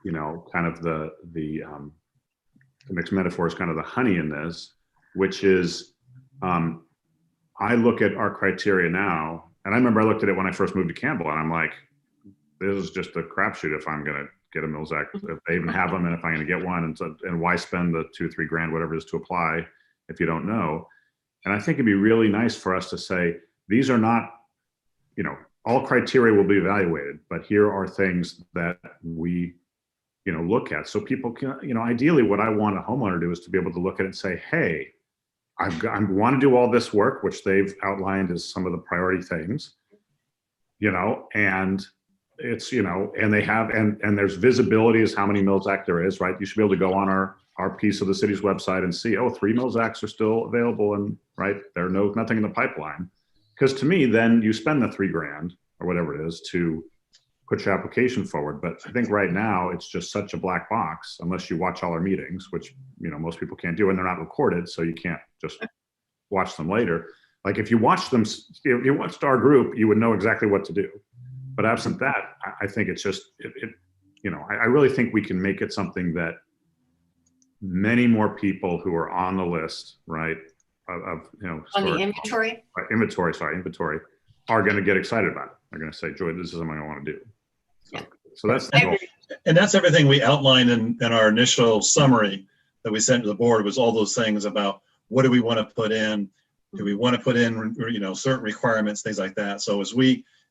you know, kind of the mixed metaphor is kind of the honey in this, which is I look at our criteria now, and I remember I looked at it when I first moved to Campbell, and I'm like, this is just a crapshoot if I'm going to get a Mills Act, if they even have them, and if I'm going to get one, and why spend the $2 or $3 grand, whatever it is, to apply if you don't know. And I think it'd be really nice for us to say, these are not, you know, all criteria will be evaluated, but here are things that we, you know, look at. So people can, you know, ideally what I want a homeowner to do is to be able to look at it and say, hey, I want to do all this work, which they've outlined as some of the priority things, you know, and it's, you know, and they have, and there's visibility as how many Mills Act there is, right? You should be able to go on our piece of the city's website and see, oh, 3 Mills Acts are still available, and right, there are nothing in the pipeline. Because to me, then you spend the $3 grand or whatever it is to put your application forward. But I think right now it's just such a black box unless you watch all our meetings, which, you know, most people can't do, and they're not recorded, so you can't just watch them later. Like if you watch them, if you watched our group, you would know exactly what to do. But absent that, I think it's just, you know, I really think we can make it something that many more people who are on the list, right, of you know, On the inventory? Inventory, are going to get excited about it. They're going to say, Joy, this is something I want to do. So that's the goal. And that's everything we outlined in our initial summary that we sent to the board, was all those things about what do we want to put in? Do we want to put in, you know, certain requirements, things like that. So as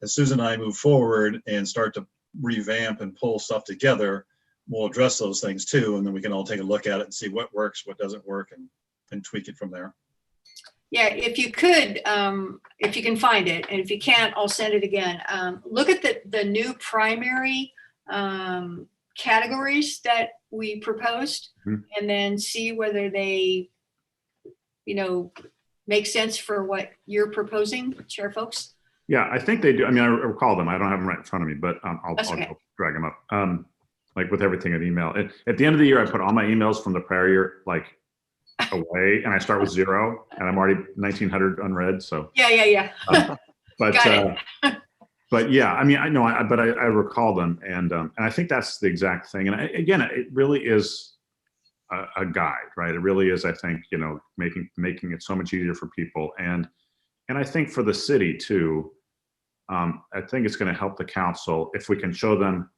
Susan and I move forward and start to revamp and pull stuff together, we'll address those things too. And then we can all take a look at it and see what works, what doesn't work, and tweak it from there. Yeah, if you could, if you can find it, and if you can't, I'll send it again. Look at the new primary categories that we proposed, and then see whether they, you know, make sense for what you're proposing, Chair folks. Yeah, I think they do. I mean, I recall them. I don't have them right in front of me, but I'll drag them up. Like with everything in email. At the end of the year, I put all my emails from the prior year, like, away, and I start with 0, and I'm already 1,900 unread. So yeah. But yeah, I mean, I know, but I recall them, and I think that's the exact thing. And again, it really is a guide, right? It really is, I think, you know, making it so much easier for people, and I think for the city too. I think it's going to help the council if we can show them,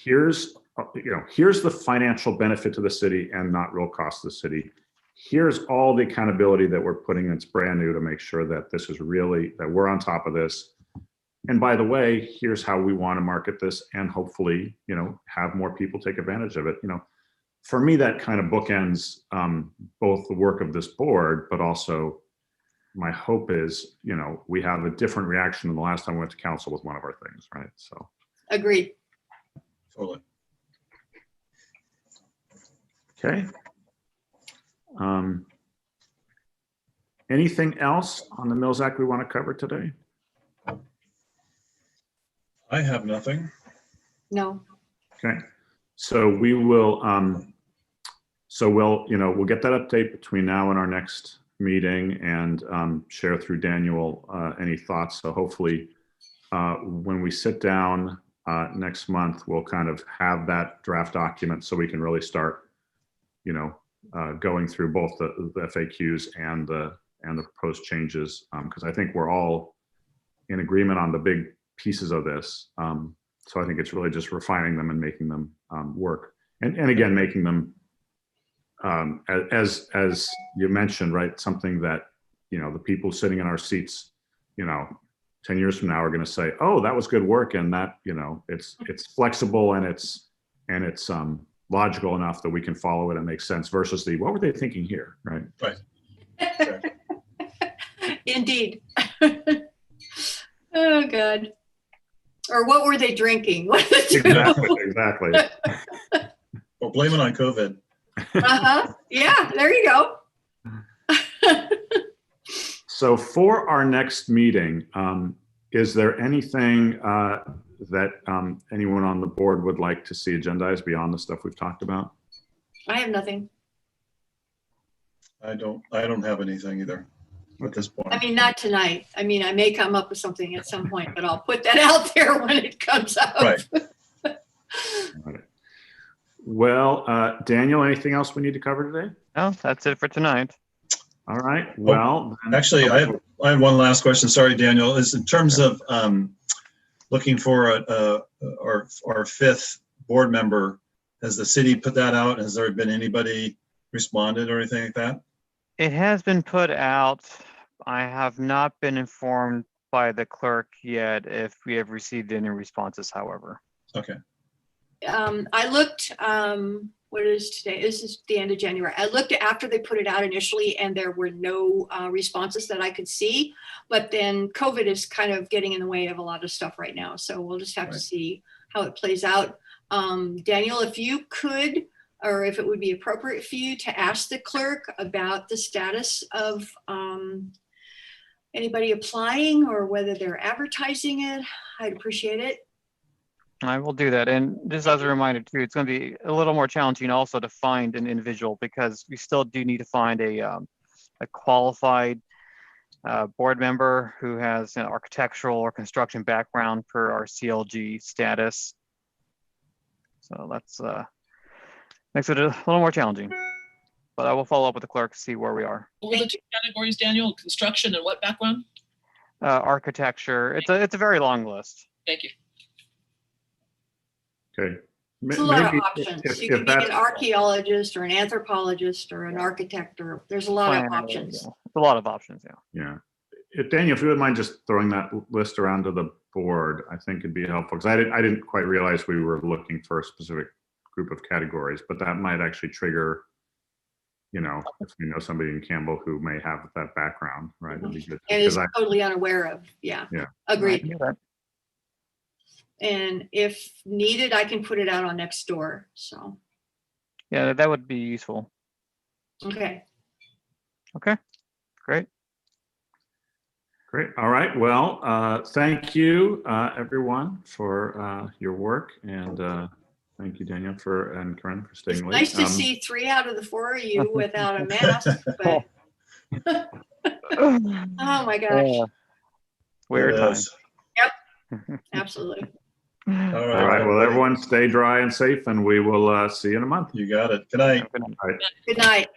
here's the financial benefit to the city and not real cost to the city. Here's all the accountability that we're putting that's brand new to make sure that this is really, that we're on top of this. And by the way, here's how we want to market this, and hopefully, you know, have more people take advantage of it. You know, for me, that kind of bookends both the work of this board, but also my hope is, you know, we have a different reaction than the last time we went to council with one of our things, right? So. Agreed. Totally. Okay. Anything else on the Mills Act we want to cover today? I have nothing. No. Okay. So we will, we'll get that update between now and our next meeting, and share through Daniel any thoughts. So hopefully when we sit down next month, we'll kind of have that draft document so we can really start, you know, going through both the FAQs and the proposed changes, because I think we're all in agreement on the big pieces of this. So I think it's really just refining them and making them work, and again, making them as you mentioned, right, something that, the people sitting in our seats, 10 years from now are going to say, oh, that was good work. And that, it's flexible and it's logical enough that we can follow it and make sense versus what were they thinking here, right? Right. Indeed. Oh, God. Or what were they drinking? What did they do? Exactly. Well, blame it on COVID. Uh-huh. Yeah, there you go. So for our next meeting, is there anything that anyone on the board would like to see agendized beyond the stuff we've talked about? I have nothing. I don't have anything either at this point. I mean, not tonight. I mean, I may come up with something at some point, but I'll put that out there when it comes up. Right. All right. Well, Daniel, anything else we need to cover today? No, that's it for tonight. All right. Well, then- Actually, I have one last question. Sorry, Daniel. Is in terms of looking for our fifth board member, has the city put that out? Has there been anybody responded or anything like that? It has been put out. I have not been informed by the clerk yet if we have received any responses, however. Okay. I looked, what is today? This is the end of January. I looked after they put it out initially and there were no responses that I could see. But then COVID is kind of getting in the way of a lot of stuff right now. So we'll just have to see how it plays out. Daniel, if you could, or if it would be appropriate for you to ask the clerk about the status of anybody applying or whether they're advertising it, I'd appreciate it. I will do that. And just as a reminder too, it's going to be a little more challenging also to find an individual because we still do need to find a qualified board member who has an architectural or construction background per our CLG status. So that's makes it a little more challenging. But I will follow up with the clerk to see where we are. What were the two categories, Daniel? Construction and what background? Architecture. It's a very long list. Thank you. Okay. There's a lot of Maybe options. if You could be that's- an archaeologist or an anthropologist or an architect, or there's a lot of Plan, options. yeah. A lot of options, yeah. Yeah. Daniel, if you wouldn't mind just throwing that list around to the board, I think it'd be helpful. Because I didn't quite realize we were looking for a specific group of categories, but that might actually trigger, if we know somebody in Campbell who may have that background, right? It'd be good. And is Because totally unaware of, yeah. Yeah. Agreed. I can do that. And if needed, I can put it out on Nextdoor, so, Yeah, that would be useful. okay. Okay, great. Great. All right. Well, thank you, everyone, for your work. And thank you, Daniel, and Karen for It's staying late. nice to see 3 out of the 4 of you without a mask, but, oh my gosh, Weird It time. is. absolutely. All All right. right. Well, everyone stay dry and safe, and we will see you in a month. You got it. Good night. Good night. Good night.